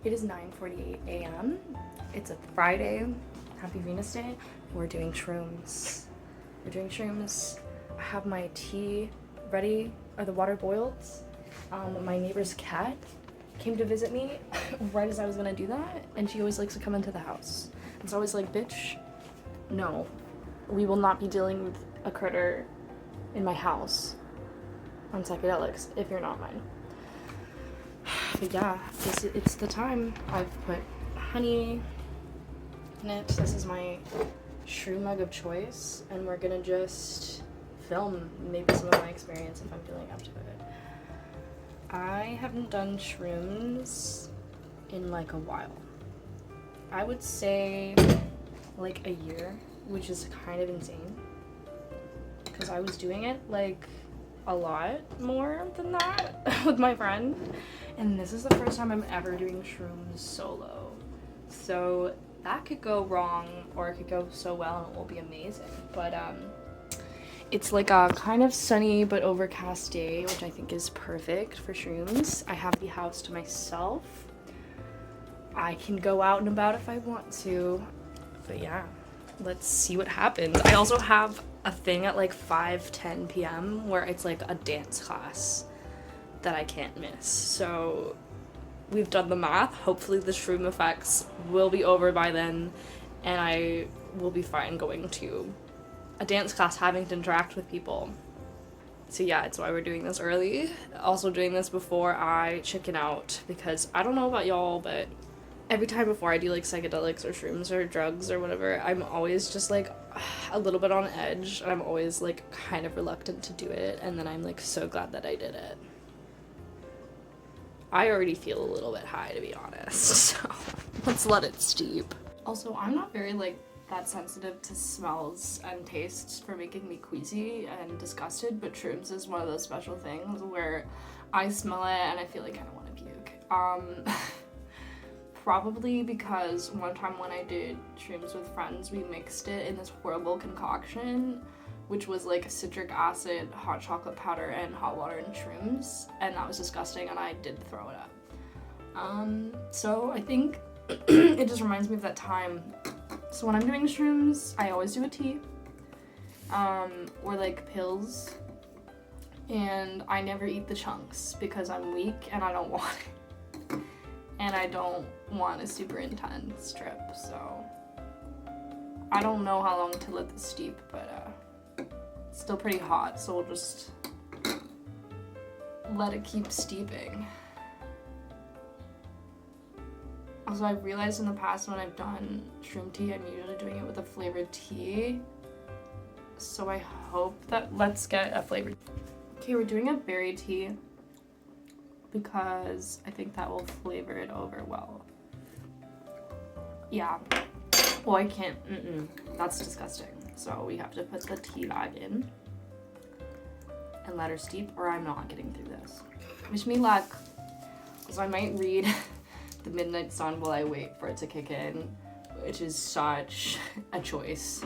It is 9:48 a.m. It's a Friday. Happy Venus Day. We're doing shrooms. I have my tea ready, or the water boiled. My neighbor's cat came to visit me right as I was gonna do that, and she always likes to come into the house. And so I was like, bitch, no, we will not be dealing with a critter in my house on psychedelics if you're not mine. But yeah, it's the time. I've put honey in it. This is my shroom mug of choice, and we're gonna just film maybe some of my experience if I'm feeling up to it. I haven't done shrooms in like a while. I would say like a year, which is kind of insane because I was doing it like a lot more than that with my friend, and this is the first time I'm ever doing shrooms solo. So that could go wrong or it could go so well and it will be amazing. But it's like a kind of sunny but overcast day, which I think is perfect for shrooms. I have the house to myself. I can go out and about if I want to. But yeah, let's see what happens. I also have a thing at like 5:10 p.m. where it's like a dance class that I can't miss. So we've done the math. Hopefully the shroom effects will be over by then and I will be fine going to a dance class, having to interact with people. So yeah, it's why we're doing this early. Also doing this before I chicken out, because I don't know about y'all, but every time before I do like psychedelics or shrooms or drugs or whatever, I'm always just like a little bit on edge, and I'm always like kind of reluctant to do it, and then I'm like so glad that I did it. I already feel a little bit high, to be honest, so let's let it steep. Also, I'm not very like that sensitive to smells and tastes for making me queasy and disgusted, but shrooms is one of those special things where I smell it and I feel like I don't want to puke. Probably because one time when I did shrooms with friends, we mixed it in this horrible concoction, which was like citric acid, hot chocolate powder, and hot water and shrooms, and that was disgusting and I did throw it up. So I think it just reminds me of that time. So when I'm doing shrooms, I always do a tea, or like pills, and I never eat the chunks because I'm weak and I don't want it. And I don't want a super intense trip, so I don't know how long to let this steep, but it's still pretty hot, so we'll just let it keep steeping. Also, I've realized in the past when I've done shroom tea, I'm usually doing it with a flavored tea, so I hope that, let's get a flavored. Okay, we're doing a berry tea because I think that will flavor it over well. Yeah. Well, I can't. That's disgusting. So we have to put the tea bag in and let her steep, or I'm not getting through this. Wish me luck. So I might read The Midnight Sun while I wait for it to kick in, which is such a choice.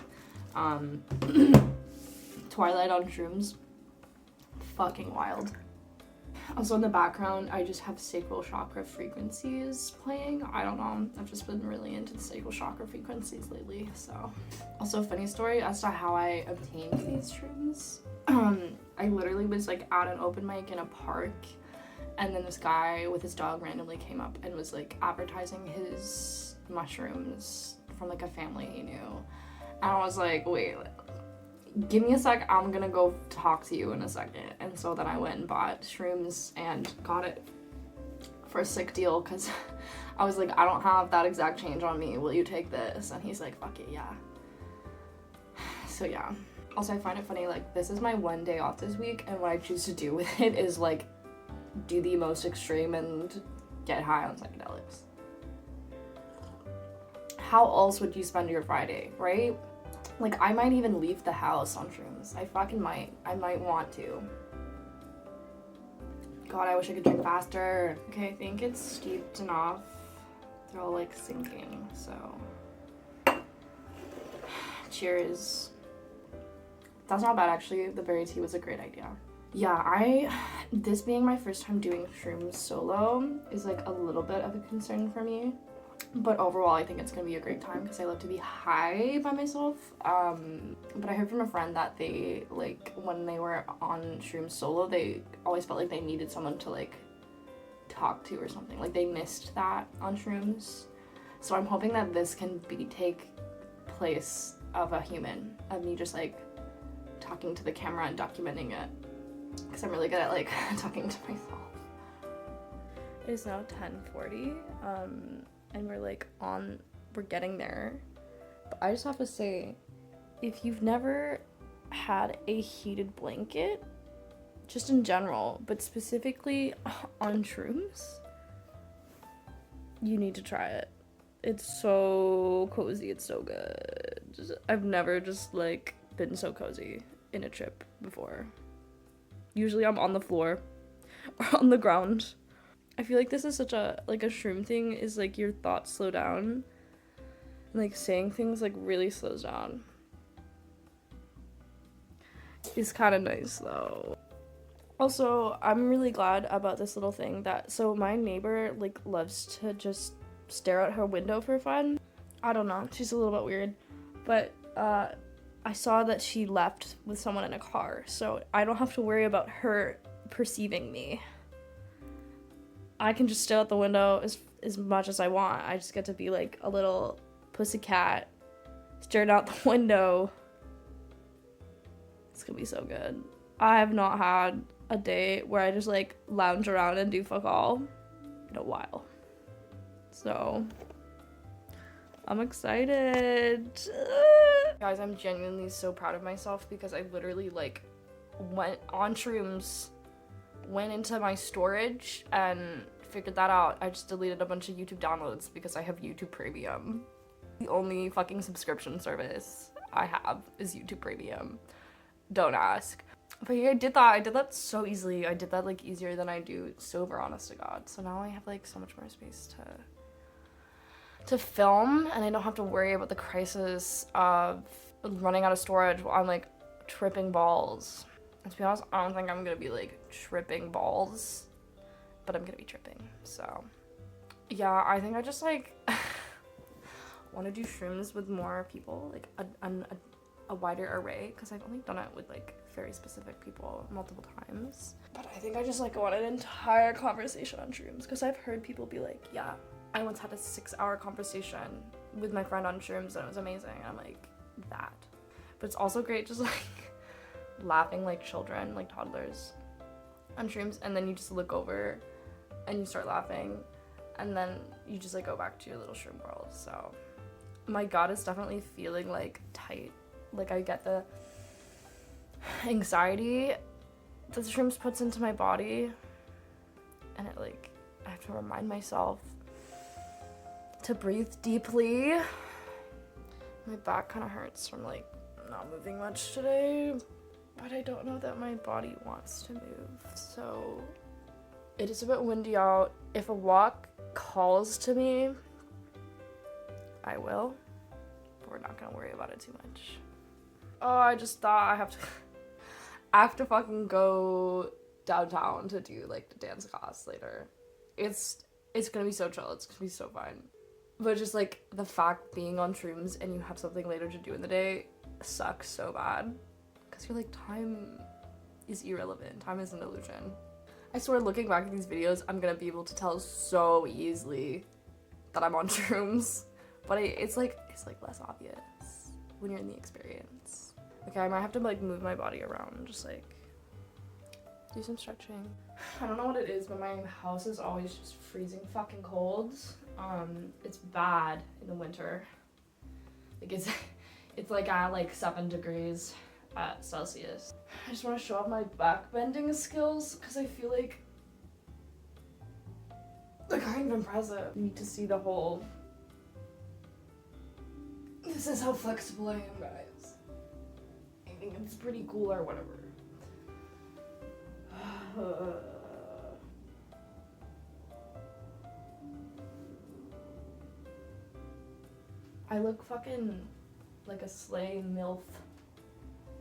Twilight on shrooms. Fucking wild. Also in the background, I just have sacral chakra frequencies playing. I don't know, I've just been really into the sacral chakra frequencies lately, so. Also, funny story as to how I obtained these shrooms. I literally was like at an open mic in a park, and then this guy with his dog randomly came up and was like advertising his mushrooms from like a family he knew. And I was like, wait, give me a sec, I'm gonna go talk to you in a second. And so then I went and bought shrooms and got it for a sick deal, because I was like, I don't have that exact change on me, will you take this? And he's like, fuck it, yeah. So yeah. Also, I find it funny, like, this is my one day off this week, and what I choose to do with it is like do the most extreme and get high on psychedelics. How else would you spend your Friday, right? Like, I might even leave the house on shrooms. I fucking might. I might want to. God, I wish I could drink faster. Okay, I think it's steeped enough. They're all like sinking, so. Cheers. That's not bad, actually. The berry tea was a great idea. Yeah, this being my first time doing shrooms solo is like a little bit of a concern for me. But overall, I think it's gonna be a great time because I love to be high by myself. But I heard from a friend that they, like, when they were on shrooms solo, they always felt like they needed someone to, like, talk to or something. Like, they missed that on shrooms. So I'm hoping that this can take place of a human, of me just, like, talking to the camera and documenting it. Because I'm really good at, like, talking to myself. It is now 10:40. And we're getting there. But I just have to say, if you've never had a heated blanket, just in general, but specifically on shrooms, you need to try it. It's so cozy, it's so good. I've never just like been so cozy in a trip before. Usually I'm on the floor or on the ground. I feel like this is such a, like, a shroom thing is, like, your thoughts slow down. And, like, saying things, like, really slows down. It's kind of nice, though. Also, I'm really glad about this little thing that, so my neighbor, like, loves to just stare out her window for fun. I don't know, she's a little bit weird. But, I saw that she left with someone in a car, so I don't have to worry about her perceiving me. I can just stare out the window as much as I want. I just get to be like a little pussycat staring out the window. It's gonna be so good. I have not had a day where I just like lounge around and do fuck all in a while. So I'm excited. Guys, I'm genuinely so proud of myself because I literally like went on shrooms, went into my storage and figured that out. I just deleted a bunch of YouTube downloads because I have YouTube Premium. The only fucking subscription service I have is YouTube Premium. Don't ask. But yeah, I did that so easily. I did that like easier than I do sober, honest to God. So now I have like so much more space to film, and I don't have to worry about the crisis of running out of storage while I'm like tripping balls. And to be honest, I don't think I'm gonna be like tripping balls, but I'm gonna be tripping. So yeah, I think I just like want to do shrooms with more people, like a wider array, because I've only done it with like very specific people multiple times. But I think I just like want an entire conversation on shrooms, because I've heard people be like, yeah, I once had a 6-hour conversation with my friend on shrooms and it was amazing. And I'm like, that. But it's also great just like laughing like children, like toddlers on shrooms, and then you just look over and you start laughing, and then you just like go back to your little shroom world. So my gut is definitely feeling like tight. Like I get the anxiety that the shrooms puts into my body, and it like I have to remind myself to breathe deeply. My back kind of hurts from like not moving much today, but I don't know that my body wants to move. So it is a bit windy out. If a walk calls to me, I will, but we're not gonna worry about it too much. Oh, I just thought I have to fucking go downtown to do like the dance class later. It's gonna be so chill. It's gonna be so fun. But just like the fact being on shrooms and you have something later to do in the day sucks so bad, because you're like, time is irrelevant. Time is an illusion. I swear, looking back at these videos, I'm gonna be able to tell so easily that I'm on shrooms, but it's like less obvious when you're in the experience. Okay, I might have to like move my body around and just like do some stretching. I don't know what it is, but my house is always just freezing fucking cold. It's bad in the winter. Like it's like at like 7 degrees Celsius. I just want to show off my back bending skills because I feel like they're kind of impressive. You need to see the whole. This is how flexible I am, guys. I think it's pretty cool or whatever. I look fucking like a slay MILF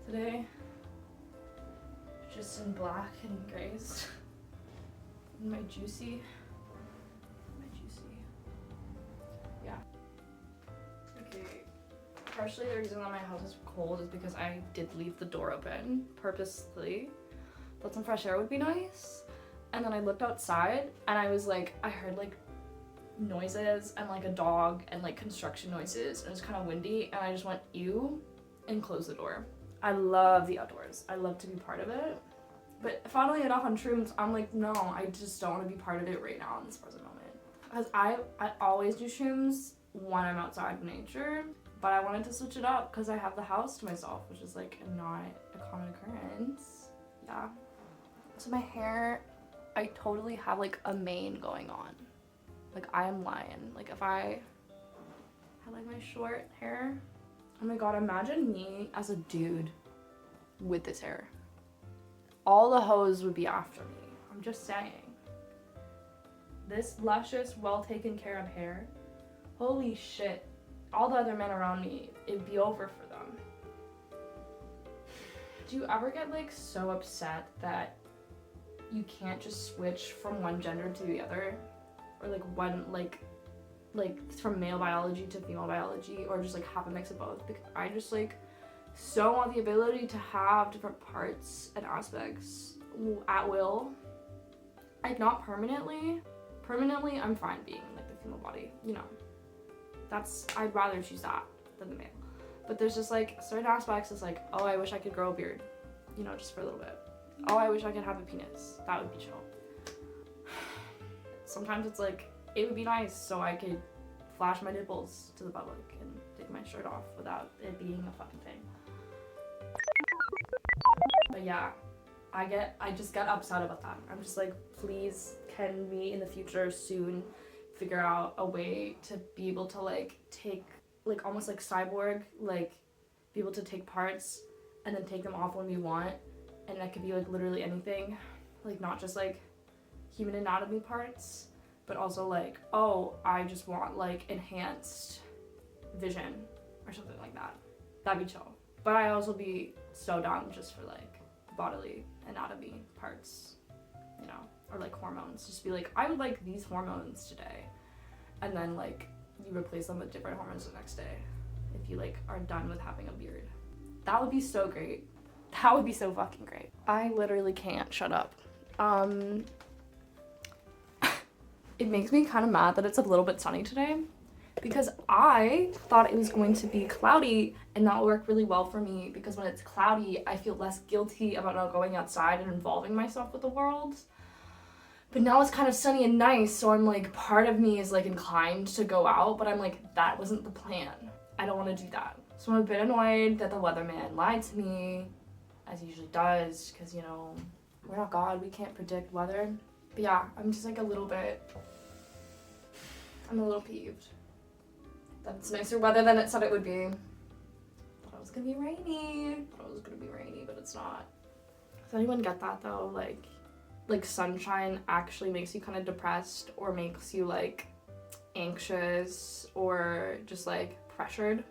today. just in black and grays. And my juicy. Yeah. Okay. Partially the reason that my house is cold is because I did leave the door open purposely. Thought some fresh air would be nice. And then I looked outside and I was like, I heard like noises and like a dog and like construction noises, and it was kind of windy, and I just went ew and closed the door. I love the outdoors. I love to be part of it. But funnily enough on shrooms, I'm like, no, I just don't want to be part of it right now in this present moment. Because I always do shrooms when I'm outside in nature, but I wanted to switch it up because I have the house to myself, which is like not a common occurrence. Yeah. So my hair, I totally have like a mane going on. Like I am lying. Like if I had like my short hair, oh my god, imagine me as a dude with this hair. All the hoes would be after me. I'm just saying. This luscious, well taken care of hair, holy shit. All the other men around me, it'd be over for them. Do you ever get like so upset that you can't just switch from one gender to the other? Or like one, like from male biology to female biology, or just like have a mix of both? Because I just like so want the ability to have different parts and aspects at will. Like not permanently. Permanently, I'm fine being like the female body, you know. I'd rather choose that than the male. But there's just like certain aspects, it's like, oh, I wish I could grow a beard, you know, just for a little bit. Oh, I wish I could have a penis. That would be chill. Sometimes it's like, it would be nice so I could flash my nipples to the public and take my shirt off without it being a fucking thing. But yeah, I just get upset about that. I'm just like, please, can we in the future soon figure out a way to be able to like take, like almost like cyborg, like be able to take parts and then take them off when we want, and that could be like literally anything, like not just like human anatomy parts, but also like, oh, I just want like enhanced vision or something like that. That'd be chill. But I'd also be so down just for like bodily anatomy parts, you know, or like hormones. Just be like, I would like these hormones today, and then like you replace them with different hormones the next day if you like are done with having a beard. That would be so great. That would be so fucking great. I literally can't shut up. It makes me kind of mad that it's a little bit sunny today, because I thought it was going to be cloudy, and that will work really well for me, because when it's cloudy I feel less guilty about not going outside and involving myself with the world. But now it's kind of sunny and nice, so I'm like, part of me is like inclined to go out, but I'm like, that wasn't the plan. I don't want to do that. So I'm a bit annoyed that the weatherman lied to me, as he usually does, because, you know, we're not God, we can't predict weather. But yeah, I'm just like I'm a little peeved that it's nicer weather than it said it would be. Thought it was gonna be rainy. But it's not. Does anyone get that though? Like sunshine actually makes you kind of depressed, or makes you like anxious, or just like pressured.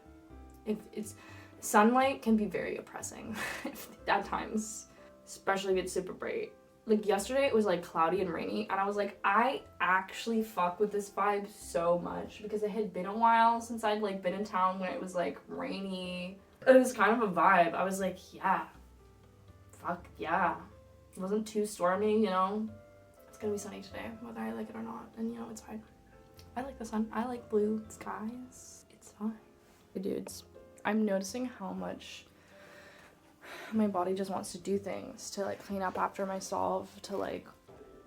If it's sunlight can be very oppressing at times, especially if it's super bright. Like yesterday it was like cloudy and rainy, and I was like, I actually fuck with this vibe so much, because it had been a while since I'd like been in town when it was like rainy. It was kind of a vibe. I was like, yeah, fuck yeah. It wasn't too stormy, you know. It's gonna be sunny today, whether I like it or not, and you know, it's fine. I like the sun. I like blue skies. It's fine. Hey dudes, I'm noticing how much my body just wants to do things, to like clean up after myself, to like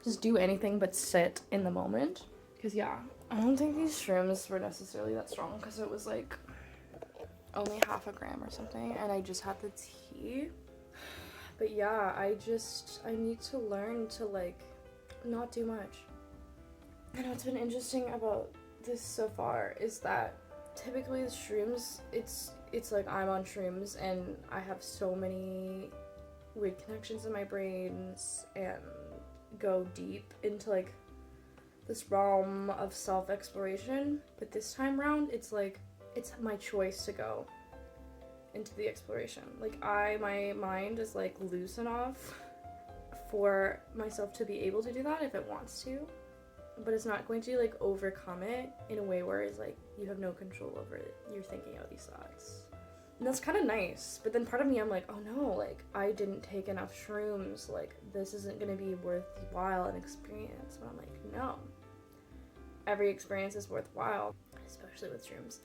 just do anything but sit in the moment. Because yeah, I don't think these shrooms were necessarily that strong, because it was like only half a gram or something, and I just had the tea. But yeah, I need to learn to like not do much. And what's been interesting about this so far is that typically the shrooms, it's like I'm on shrooms and I have so many weird connections in my brains and go deep into like this realm of self-exploration. But this time around, it's like, it's my choice to go into the exploration. Like my mind is like loose enough for myself to be able to do that if it wants to, but it's not going to like overcome it in a way where it's like you have no control over it. You're thinking out these thoughts. And that's kind of nice, but then part of me, I'm like, oh no, like, I didn't take enough shrooms, like, this isn't gonna be worthwhile an experience. But I'm like, no. Every experience is worthwhile, especially with shrooms.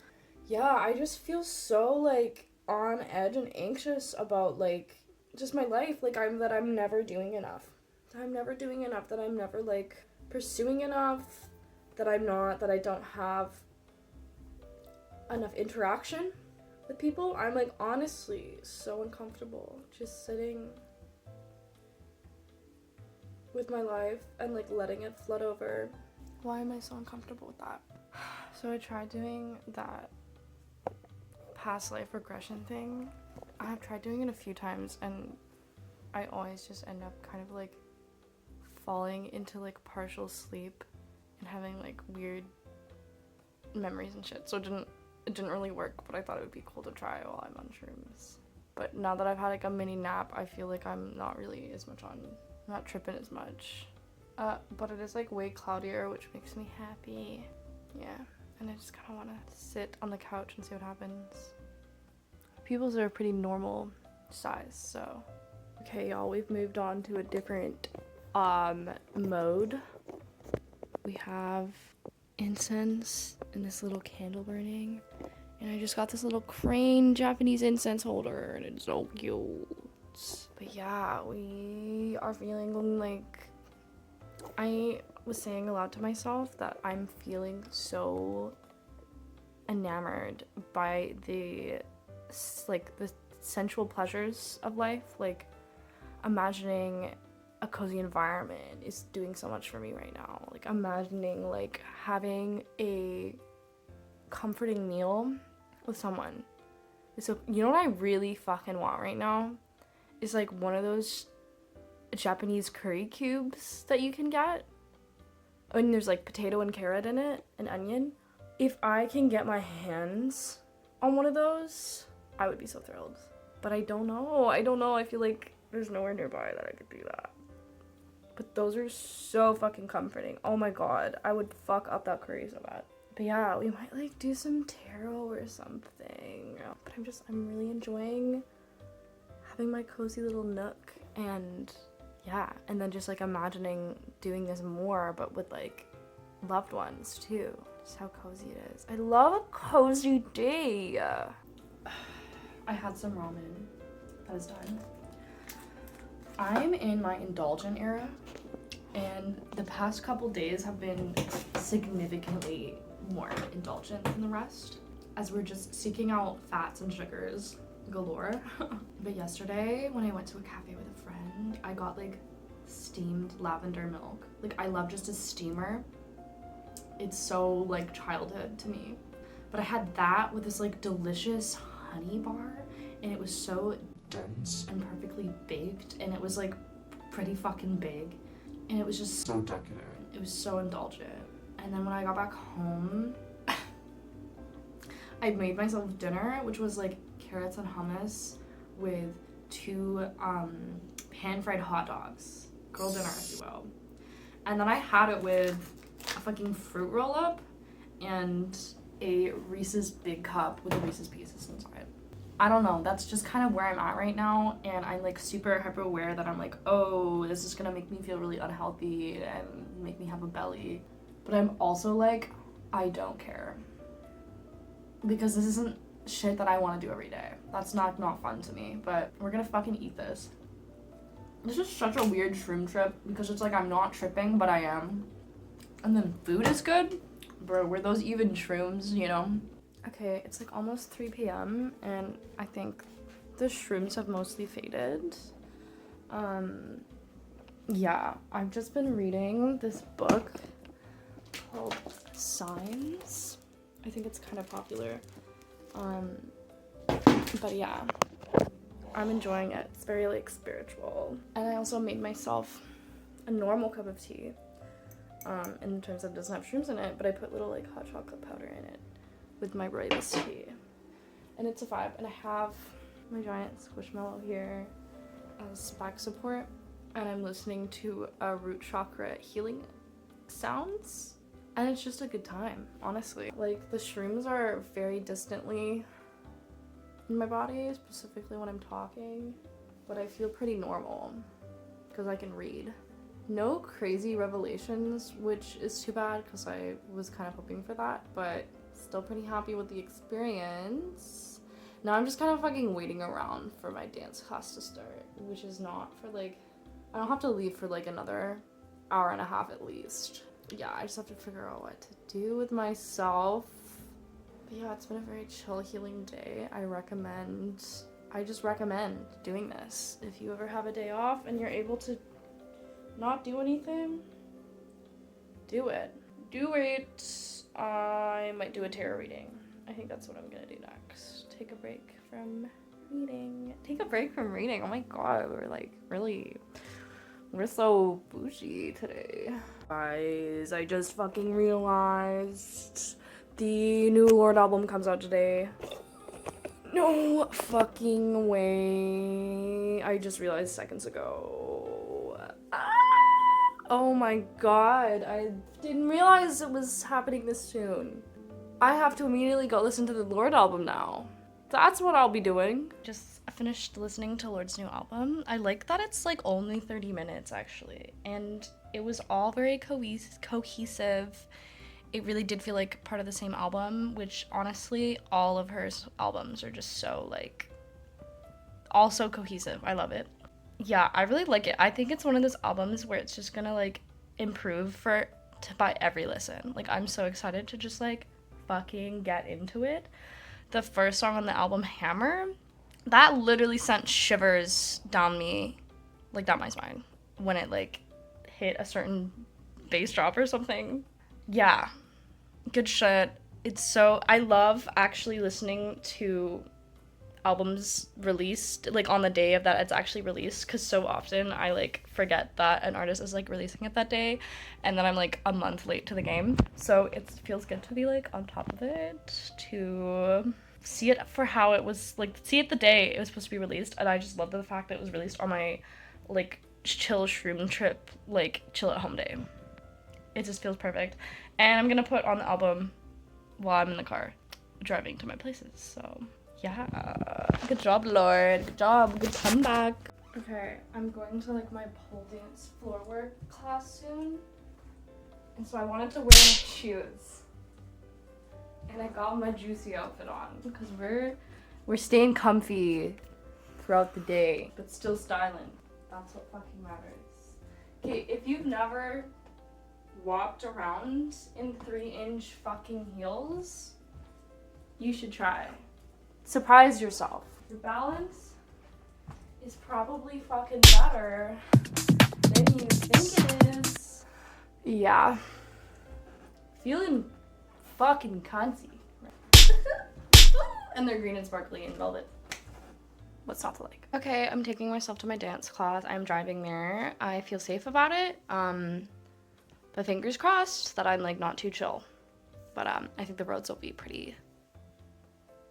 Yeah, I just feel so, like, on edge and anxious about, like, just my life. Like, I'm never doing enough. That I'm never doing enough, that I'm never, like, pursuing enough, that I don't have enough interaction with people. I'm like honestly so uncomfortable just sitting with my life and like letting it flood over. Why am I so uncomfortable with that? So I tried doing that past life regression thing. I have tried doing it a few times and I always just end up kind of like falling into like partial sleep and having like weird memories and shit. So it didn't really work, but I thought it would be cool to try while I'm on shrooms. But now that I've had like a mini nap, I feel like I'm not really as much on, not tripping as much. But it is like way cloudier, which makes me happy. Yeah, and I just kind of want to sit on the couch and see what happens. People's are a pretty normal size, so. Okay, y'all, we've moved on to a different mode. We have incense and this little candle burning, and I just got this little crane Japanese incense holder and it's so cute. But yeah, we are feeling like, I was saying aloud to myself that I'm feeling so enamored by the sensual pleasures of life. Like imagining a cozy environment is doing so much for me right now. Like imagining like having a comforting meal with someone. So you know what I really fucking want right now is like one of those Japanese curry cubes that you can get. And there's like potato and carrot in it and onion. If I can get my hands on one of those, I would be so thrilled. But I don't know. I feel like there's nowhere nearby that I could do that. But those are so fucking comforting. Oh my god, I would fuck up that curry so bad. But yeah, we might like do some tarot or something. But I'm really enjoying having my cozy little nook. And yeah, and then just like imagining doing this more, but with like loved ones too. Just how cozy it is. I love a cozy day. I had some ramen. That is done. I'm in my indulgent era, and the past couple days have been significantly more indulgent than the rest, as we're just seeking out fats and sugars galore. But yesterday, when I went to a cafe with a friend, I got like steamed lavender milk. Like I love just a steamer. It's so like childhood to me. But I had that with this like delicious honey bar, and it was so dense and perfectly baked, and it was like pretty fucking big, and it was just so decadent. It was so indulgent. And then when I got back home, I made myself dinner, which was like carrots and hummus with 2 pan-fried hot dogs. Girl dinner, if you will. And then I had it with a fucking fruit roll-up and a Reese's Big Cup with the Reese's Pieces inside. I don't know, that's just kind of where I'm at right now, and I'm like super hyper aware that I'm like, oh, this is gonna make me feel really unhealthy and make me have a belly. But I'm also like, I don't care. Because this isn't shit that I want to do every day. That's not fun to me, but we're gonna fucking eat this. This is such a weird shroom trip because it's like I'm not tripping, but I am. And then food is good? Bro, were those even shrooms, you know? Okay, it's like almost 3 p.m. and I think the shrooms have mostly faded. Yeah, I've just been reading this book called Signs. I think it's kind of popular. But yeah, I'm enjoying it. It's very like spiritual. And I also made myself a normal cup of tea. In terms of it doesn't have shrooms in it, but I put little like hot chocolate powder in it with my rooibos tea. And it's a vibe. And I have my giant squishmallow here as back support. and I'm listening to a root chakra healing sounds, and it's just a good time, honestly. Like, the shrooms are very distantly in my body, specifically when I'm talking, but I feel pretty normal because I can read. No crazy revelations, which is too bad because I was kind of hoping for that, but still pretty happy with the experience. Now I'm just kind of fucking waiting around for my dance class to start, which is not for like, I don't have to leave for like another hour and a half at least. Yeah, I just have to figure out what to do with myself. But yeah, it's been a very chill, healing day. I just recommend doing this. If you ever have a day off and you're able to not do anything, do it. Do it. I might do a tarot reading. I think that's what I'm gonna do next. Take a break from reading. Take a break from reading. Oh my god, we're so bougie today. Guys, I just fucking realized the new Lorde album comes out today. No fucking way. I just realized seconds ago. Oh my god, I didn't realize it was happening this soon. I have to immediately go listen to the Lorde album now. That's what I'll be doing. Just finished listening to Lorde's new album. I like that it's like only 30 minutes actually, and it was all very cohesive. It really did feel like part of the same album, which honestly, all of her albums are just so like, all so cohesive. I love it. Yeah, I really like it. I think it's one of those albums where it's just gonna like improve by every listen. Like, I'm so excited to just like fucking get into it. The first song on the album, Hammer, that literally sent shivers down my spine when it like hit a certain bass drop or something. Yeah, good shit. I love actually listening to albums released like on the day of that it's actually released, because so often I like forget that an artist is like releasing it that day, and then I'm like a month late to the game. So it feels good to be like on top of it, to see it for how it was, like see it the day it was supposed to be released. And I just love the fact that it was released on my like chill shroom trip, like chill at home day. It just feels perfect. And I'm gonna put on the album while I'm in the car driving to my places. So yeah, good job, Lorde. Good job. Good comeback. Okay, I'm going to like my pole dance floor work class soon, and so I wanted to wear my shoes, and I got my juicy outfit on because we're staying comfy throughout the day, but still styling. That's what fucking matters. Okay, if you've never walked around in 3-inch fucking heels, you should try. Surprise yourself. Your balance is probably fucking better than you think it is. Yeah. Feeling fucking cunty. And they're green and sparkly and velvet. What's not to like? Okay, I'm taking myself to my dance class. I'm driving there. I feel safe about it. But fingers crossed that I'm like not too chill. But I think the roads will be pretty.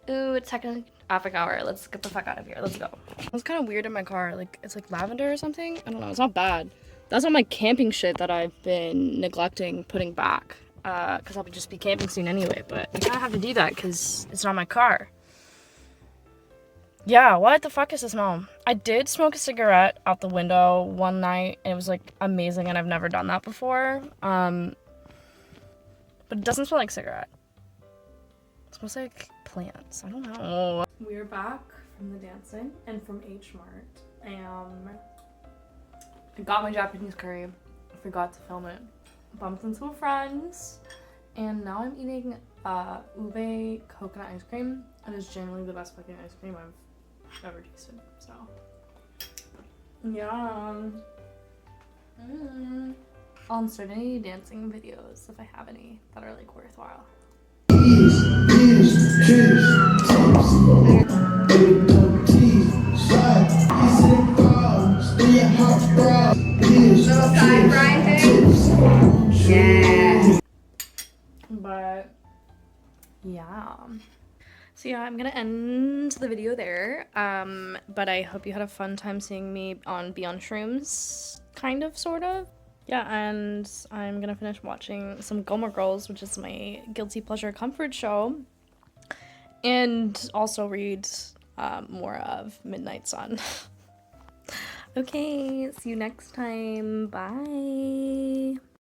Ooh, it's second traffic hour. Let's get the fuck out of here. Let's go. It's kind of weird in my car. Like, it's like lavender or something. I don't know. It's not bad. That's all my camping shit that I've been neglecting putting back. Because I'll just be camping soon anyway. But I kind of have to do that because it's not my car. Yeah, what the fuck is the smell? I did smoke a cigarette out the window one night. And it was like amazing, and I've never done that before. But it doesn't smell like cigarette. It smells like plants. I don't know. We're back from the dancing and from H Mart. I got my Japanese curry. I forgot to film it. Bumped into a friend's. And now I'm eating ube coconut ice cream. It is genuinely the best fucking ice cream I've ever tasted. So, yeah. I'll insert any dancing videos if I have any that are like worthwhile. Little side grind thing? Yeah. But yeah. So yeah, I'm gonna end the video there. But I hope you had a fun time seeing me be on shrooms, kind of, sort of. Yeah, and I'm gonna finish watching some Gilmore Girls, which is my guilty pleasure comfort show, and also read more of Midnight Sun. Okay, see you next time. Bye.